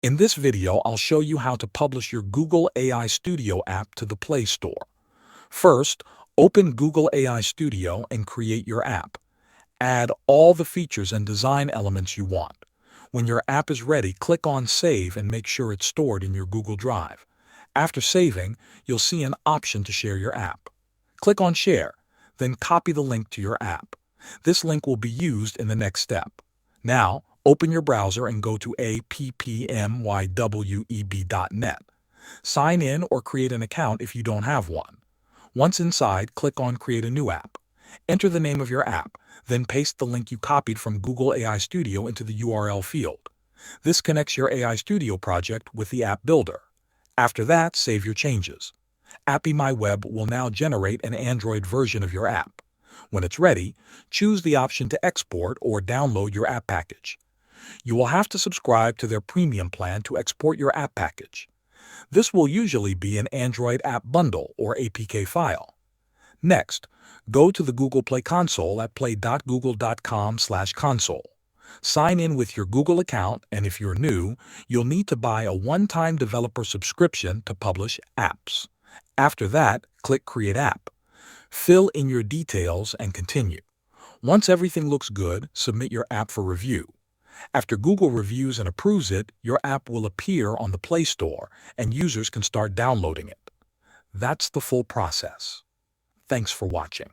In this video, I'll show you how to publish your Google AI Studio app to the Play Store. First, open Google AI Studio and create your app. Add all the features and design elements you want. When your app is ready, click on Save and make sure it's stored in your Google Drive. After saving, you'll see an option to share your app. Click on Share, then copy the link to your app. This link will be used in the next step. Now, open your browser and go to appmyweb.net. Sign in or create an account if you don't have one. Once inside, click on Create a new app. Enter the name of your app, then paste the link you copied from Google AI Studio into the URL field. This connects your AI Studio project with the app builder. After that, save your changes. AppMyWeb will now generate an Android version of your app. When it's ready, choose the option to export or download your app package. You will have to subscribe to their premium plan to export your app package. This will usually be an Android app bundle or APK file. Next, go to the Google Play console at play.google.com/console. Sign in with your Google account, and if you're new, you'll need to buy a one-time developer subscription to publish apps. After that, click Create App. Fill in your details and continue. Once everything looks good, submit your app for review. After Google reviews and approves it, your app will appear on the Play Store and users can start downloading it. That's the full process. Thanks for watching.